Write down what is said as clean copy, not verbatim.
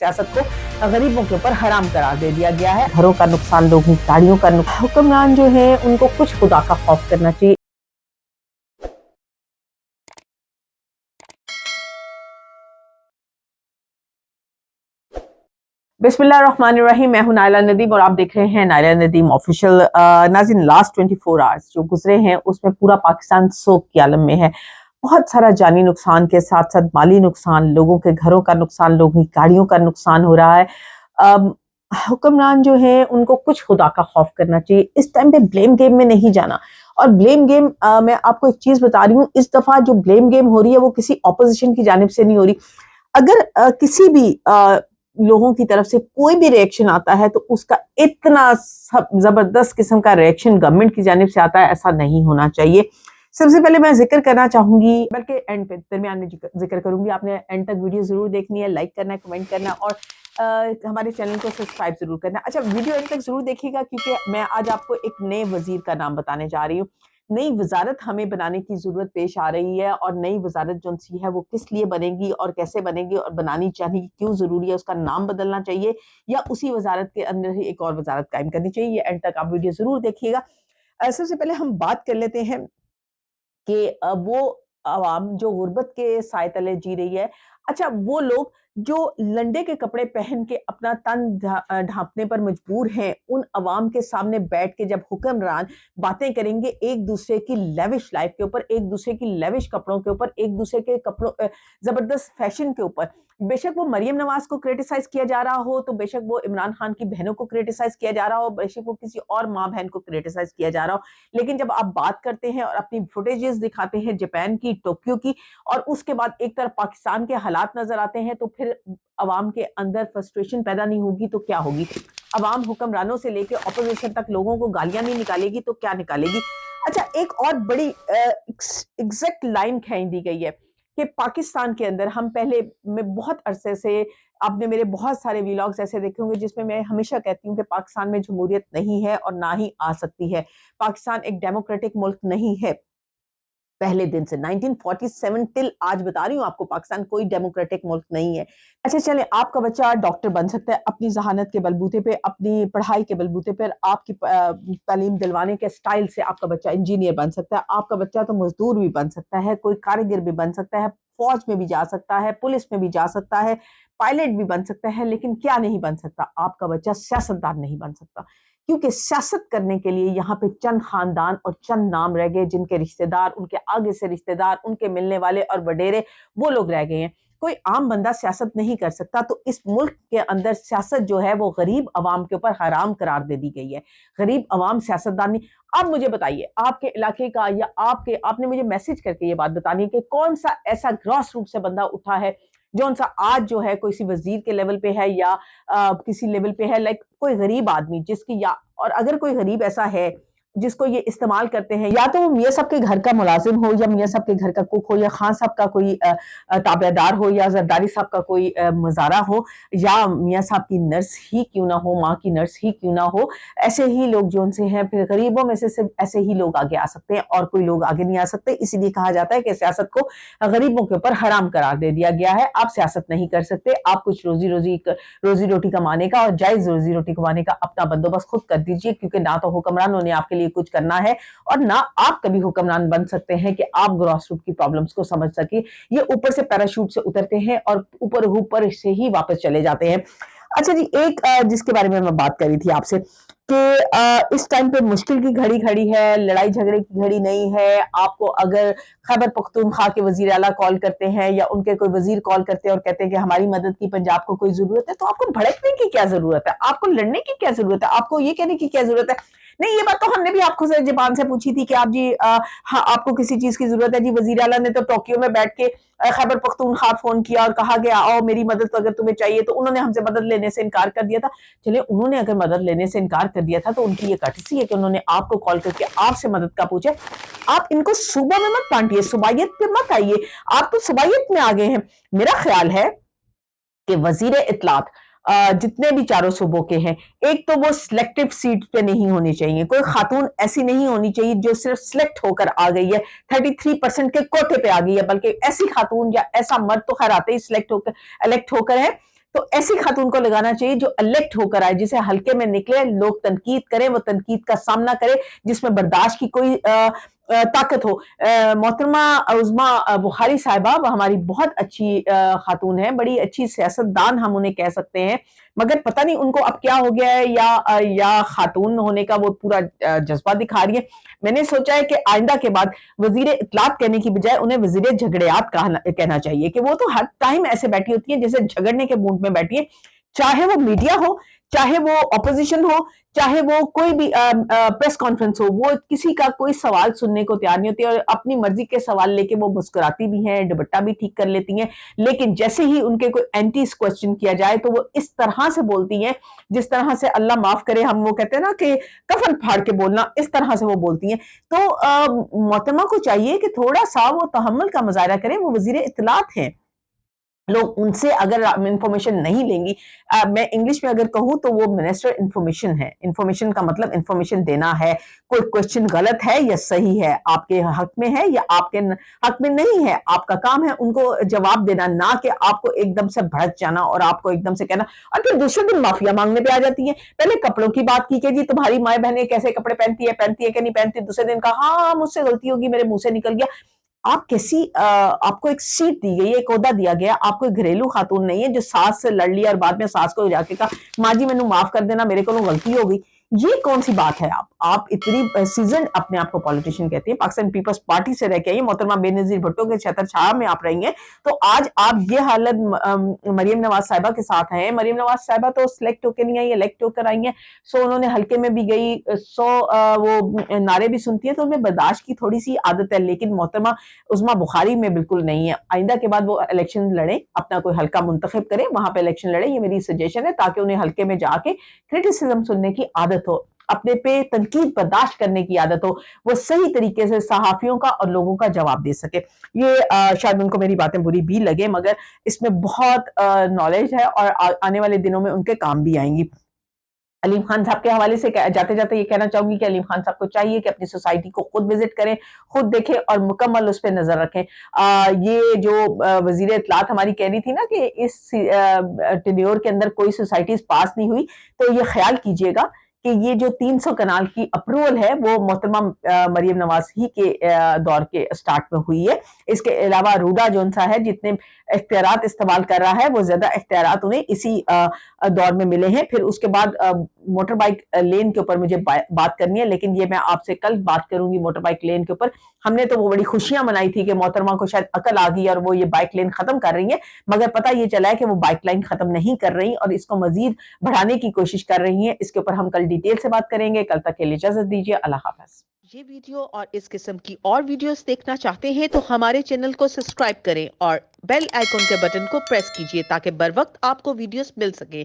सियासत को गरीबों के ऊपर हराम करार दे दिया गया है। घरों का नुकसान, लोगों की गाड़ियों का नुकसान, हुक्मरान जो है उनको कुछ खुदा का खौफ करना चाहिए। बिस्मिल्लाहिर्रहमानिर्रहीम। मैं हूं नायला नदीम और आप देख रहे हैं नायला नदीम ऑफिशियल। नाज़रीन, लास्ट 24 आवर्स जो गुजरे हैं उसमें पूरा पाकिस्तान सोग की आलम में है। बहुत सारा जानी नुकसान के साथ साथ माली नुकसान, लोगों के घरों का नुकसान, लोगों की गाड़ियों का नुकसान हो रहा है। अम, हुक्मरान जो है उनको कुछ खुदा का खौफ करना चाहिए। इस टाइम पे ब्लेम गेम में नहीं जाना। और ब्लेम गेम, मैं आपको एक चीज बता रही हूँ, इस दफा जो ब्लेम गेम हो रही है वो किसी ऑपोजिशन की जानिब से नहीं हो रही। अगर किसी भी लोगों की तरफ से कोई भी रिएक्शन आता है तो उसका इतना जबरदस्त किस्म का रिएक्शन गवर्नमेंट की जानिब से आता है, ऐसा नहीं होना चाहिए। सबसे पहले मैं जिक्र करना चाहूंगी, बल्कि एंड पे दरमियान में जिक्र करूंगी। आपने एंड तक वीडियो जरूर देखनी है, लाइक करना है, कमेंट करना है और हमारे चैनल को सब्सक्राइब जरूर करना है। अच्छा, वीडियो एंड तक जरूर देखिएगा क्योंकि मैं आज आपको एक नए वजीर का नाम बताने जा रही हूँ। नई वजारत हमें बनाने की जरूरत पेश आ रही है और नई वजारत जो सी है वो किस लिए बनेगी और कैसे बनेगी और बनानी चाहिए, क्यों जरूरी है, उसका नाम बदलना चाहिए या उसी वजारत के अंदर ही एक और वजारत कायम करनी चाहिए। ये एंड तक आप वीडियो जरूर देखिएगा। सबसे पहले हम बात कर लेते हैं कि वो आवाम जो गुर्बत के साए तले जी रही है। अच्छा, वो लोग जो लंडे के कपड़े पहन के अपना तन ढांपने पर मजबूर हैं, उन अवाम के सामने बैठ के जब हुक्मरान बातें करेंगे एक दूसरे की लेविश लाइफ के ऊपर, एक दूसरे की लेविश कपड़ों के ऊपर, एक दूसरे के कपड़ों जबरदस्त फैशन के ऊपर, बेशक वो मरियम नवाज को क्रिटिसाइज किया जा रहा हो, तो बेशक वो इमरान खान की बहनों को क्रिटिसाइज किया जा रहा हो, बेशक वो किसी और माँ बहन को क्रिटिसाइज किया जा रहा हो, लेकिन जब आप बात करते हैं और अपनी फुटेजेस दिखाते हैं जापान की, टोक्यो की, और उसके बाद एक तरफ पाकिस्तान के हालात नजर आते हैं, तो फिर अवाम के अंदर फ्रस्ट्रेशन पैदा नहीं होगी तो क्या होगी? अवाम हुक्मरानों से लेकर ऑपोजिशन तक लोगों को गालियां नहीं निकालेगी तो क्या निकालेगी? अच्छा, एक और बड़ी एग्जैक्ट लाइन खींच दी गई है कि पाकिस्तान के अंदर हम पहले में बहुत अरसे से, आपने मेरे बहुत सारे व्लॉग्स ऐसे देखे होंगे जिसमें मैं हमेशा कहती हूँ कि पाकिस्तान में जमहूरियत नहीं है और ना ही आ सकती है। पाकिस्तान एक डेमोक्रेटिक मुल्क नहीं है। पहले दिन से 1947 टिल आज बता रही हूँ आपको, पाकिस्तान कोई डेमोक्रेटिक मुल्क नहीं है। अच्छा चले, आपका बच्चा डॉक्टर बन सकता है अपनी जहानत के बलबूते पे, अपनी पढ़ाई के बलबूते पर, आपकी तालीम दिलवाने के स्टाइल से आपका बच्चा इंजीनियर बन सकता है, आपका बच्चा तो मजदूर भी बन सकता है, कोई कारीगर भी बन सकता है, फौज में भी जा सकता है, पुलिस में भी जा सकता है, पायलट भी बन सकता है, लेकिन क्या नहीं बन सकता? आपका बच्चा सियासतदान नहीं बन सकता। क्योंकि सियासत करने के लिए यहाँ पे चंद खानदान और चंद नाम रह गए, जिनके रिश्तेदार, उनके आगे से रिश्तेदार, उनके मिलने वाले और वडेरे, वो लोग रह गए हैं। कोई आम बंदा सियासत नहीं कर सकता। तो इस मुल्क के अंदर सियासत जो है वो गरीब अवाम के ऊपर हराम करार दे दी गई है। गरीब अवाम सियासतदान नहीं। अब मुझे बताइए, आपके इलाके का या आपने मुझे मैसेज करके ये बात बतानी है कि कौन सा ऐसा ग्रॉस रूट से बंदा उठा है जो सा आज जो है किसी वजीर के लेवल पे है या किसी लेवल पे है, लाइक कोई गरीब आदमी जिसकी, या और अगर कोई गरीब ऐसा है जिसको ये इस्तेमाल करते हैं, या तो वो मियाँ साहब के घर का मुलाजिम हो या मियाँ साहब के घर का कुक हो या खान साहब का कोई ताबेदार हो या जरदारी साहब का कोई मजारा हो या मियाँ साहब की नर्स ही क्यों ना हो, माँ की नर्स ही क्यों ना हो, ऐसे ही लोग जो उनसे हैं, फिर गरीबों में से सिर्फ ऐसे ही लोग आगे आ सकते हैं और कोई लोग आगे नहीं आ सकते। इसीलिए कहा जाता है कि सियासत को गरीबों के ऊपर हराम करार दे दिया गया है। आप सियासत नहीं कर सकते, आप कुछ रोजी रोटी कमाने का और जायज रोजी रोटी कमाने का अपना बंदोबस्त खुद कर दीजिए, क्योंकि ना तो हुक्मरानों ने आपके लिए कुछ करना है और ना आप कभी हुक्मरान बन सकते हैं कि आप ग्रॉस रूट की प्रॉब्लम्स को समझ सके। ये ऊपर से पैराशूट से उतरते हैं और ऊपर ऊपर से ही वापस चले जाते हैं। अच्छा जी, एक जिसके बारे में मैं बात कर रही थी आपसे कि इस टाइम पे मुश्किल की घड़ी खड़ी है, लड़ाई झगड़े की घड़ी नहीं है। आपको अगर खैबर पख्तूनख्वा के वजीर आला कॉल करते हैं या उनके कोई वजीर कॉल करते हैं और कहते हैं कि हमारी मदद की पंजाब को कोई जरूरत है, तो आपको भड़कने की क्या जरूरत है? आपको लड़ने की क्या जरूरत है? आपको ये कहने की क्या जरूरत है नहीं? ये बात तो हमने भी आपको जापान से पूछी थी कि आप जी हाँ, आपको किसी चीज की जरूरत है जी, वजीर आला ने तो टोक्यो में बैठ के खैबर पख्तूनख्वा फोन किया और कहा कि आओ मेरी मदद अगर तुम्हें चाहिए, तो उन्होंने हमसे मदद लेने से इनकार कर दिया था। चलिए, उन्होंने अगर मदद लेने से इनकार कर दिया था तो उनकी ये कटसी है कि उन्होंने आपको कॉल करके आपसे मदद का पूछे। आप इनको सूबा में मत बांटिए, सुबाइयत पे मत आइए। आप तो सुबाइयत में आ गए हैं। मेरा ख्याल है कि वजीर इत्तलात जितने भी चारों सूबों के हैं, एक तो वो सिलेक्टिव सीट पे नहीं होनी चाहिए। कोई खातून ऐसी नहीं होनी चाहिए जो सिर्फ सिलेक्ट होकर आ गई है, 33% के कोटे पे आ गई है, बल्कि ऐसी खातून या ऐसा मर्द तो खैर आते ही सिलेक्ट होकर इलेक्ट होकर है تو ایسی خاتون کو لگانا چاہیے جو الیکٹ ہو کر آئے, جسے ہلکے میں نکلے, لوگ تنقید کریں, وہ تنقید کا سامنا کرے, جس میں برداشت کی کوئی طاقت ہو. محترمہ عظمیٰ بخاری صاحبہ ہماری بہت اچھی خاتون ہیں, بڑی اچھی سیاست دان ہم انہیں کہہ سکتے ہیں, مگر پتہ نہیں ان کو اب کیا ہو گیا ہے, یا خاتون ہونے کا وہ پورا جذبہ دکھا رہی ہے. میں نے سوچا ہے کہ آئندہ کے بعد وزیر اطلاعات کہنے کی بجائے انہیں وزیر جھگڑیات کہنا چاہیے, کہ وہ تو ہر ٹائم ایسے بیٹھی ہوتی ہیں جیسے جھگڑنے کے موڈ میں بیٹھی ہے, چاہے وہ میڈیا ہو, چاہے وہ اپوزیشن ہو, چاہے وہ کوئی بھی پریس کانفرنس ہو, وہ کسی کا کوئی سوال سننے کو تیار نہیں ہوتی, اور اپنی مرضی کے سوال لے کے وہ مسکراتی بھی ہیں, دوپٹہ بھی ٹھیک کر لیتی ہیں, لیکن جیسے ہی ان کے کوئی اینٹی کوسچن کیا جائے تو وہ اس طرح سے بولتی ہیں جس طرح سے اللہ معاف کرے, ہم وہ کہتے ہیں نا کہ کفن پھاڑ کے بولنا, اس طرح سے وہ بولتی ہیں. تو محترمہ کو چاہیے کہ تھوڑا سا وہ تحمل کا مظاہرہ کریں, وہ وزیر اطلاعات ہیں, لوگ ان سے اگر انفارمیشن نہیں لیں گی, میں انگلش میں اگر کہوں تو وہ منسٹر انفارمیشن ہے. انفارمیشن کا مطلب انفارمیشن دینا ہے, کوئی کوشچن غلط ہے یا صحیح ہے, آپ کے حق میں ہے یا آپ کے حق میں نہیں ہے, آپ کا کام ہے ان کو جواب دینا, نہ کہ آپ کو ایک دم سے بھڑک جانا اور آپ کو ایک دم سے کہنا, اور پھر دوسرے دن معافیا مانگنے پہ آ جاتی ہیں. پہلے کپڑوں کی بات کی کہ جی تمہاری مائیں بہنیں کیسے کپڑے پہنتی ہے کہ نہیں پہنتی, دوسرے دن کہا ہاں مجھ سے غلطی ہوگی, میرے منہ سے نکل گیا. آپ کو ایک سیٹ دی گئی ہے, ایک عہدہ دیا گیا, آپ کوئی گھریلو خاتون نہیں ہے جو ساس سے لڑ لی اور بعد میں ساس کو جا کے کہا ماں جی مینوں معاف کر دینا, میرے کو غلطی ہو گئی. یہ کون سی بات ہے؟ آپ اتنی سیزن اپنے آپ کو پولیٹیشین کہتے ہیں, پاکستان پیپلز پارٹی سے رہ کے آئی, محترمہ بے نظیر بھٹو کے چھتر چھایا میں آپ رہی ہیں, تو آج آپ یہ حالت مریم نواز صاحبہ کے ساتھ ہیں. مریم نواز صاحبہ تو سلیکٹ ہو کے نہیں آئی, الیکٹ ہو کر آئی ہیں, سو انہوں نے حلقے میں بھی گئی, سو وہ نعرے بھی سنتی ہیں, تو انہیں برداشت کی تھوڑی سی عادت ہے, لیکن محترمہ عظمیٰ بخاری میں بالکل نہیں ہے. آئندہ کے بعد وہ الیکشن لڑیں, اپنا کوئی حلقہ منتخب کریں, وہاں پہ الیکشن لڑیں, یہ میری سجیشن ہے, تاکہ انہیں حلقے میں جا کے کریٹیسزم سننے کی عادت ہو, اپنے پہ تنقید برداشت کرنے کی عادت ہو, وہ صحیح طریقے سے صحافیوں کا اور لوگوں کا جواب دے سکے. یہ شاید ان کو میری باتیں بری بھی لگے, مگر اس میں بہت نالج ہے اور آنے والے دنوں میں ان کے کام بھی آئیں گی. علیم خان صاحب کے حوالے سے جاتے جاتے یہ کہنا چاہوں گی کہ علیم خان صاحب کو چاہیے کہ اپنی سوسائٹی کو خود وزٹ کریں, خود دیکھیں اور مکمل اس پہ نظر رکھیں. یہ جو وزیر اطلاعات ہماری کہہ رہی تھی نا کہ اس ٹینیور کے اندر کوئی سوسائٹیز پاس نہیں ہوئی, تو یہ خیال کیجئے گا کہ یہ جو 300 کنال کی اپروول ہے وہ محترمہ مریم نواز ہی کے دور کے سٹارٹ میں ہوئی ہے. اس کے علاوہ روڈا جون سا ہے جتنے اختیارات استعمال کر رہا ہے, وہ زیادہ اختیارات انہیں اسی دور میں ملے ہیں. پھر اس کے بعد موٹر بائک لین کے اوپر مجھے بات کرنی ہے, لیکن یہ میں آپ سے کل بات کروں گی موٹر بائک لین کے اوپر. ہم نے تو وہ بڑی خوشیاں منائی تھی کہ محترمہ کو شاید عقل آ گئی اور وہ یہ بائک لین ختم کر رہی ہیں, مگر پتہ یہ چلا ہے کہ وہ بائک لائن ختم نہیں کر رہی اور اس کو مزید بڑھانے کی کوشش کر رہی ہیں. اس کے اوپر ہم کل ڈیٹیل سے بات کریں گے. کل تک کے لیے اجازت دیجیے, اللہ حافظ. یہ ویڈیو اور اس قسم کی اور ویڈیوز دیکھنا چاہتے ہیں تو ہمارے چینل کو سبسکرائب کریں اور بیل آئیکن کے بٹن کو پریس کیجیے تاکہ بر وقت آپ کو ویڈیوز مل سکیں.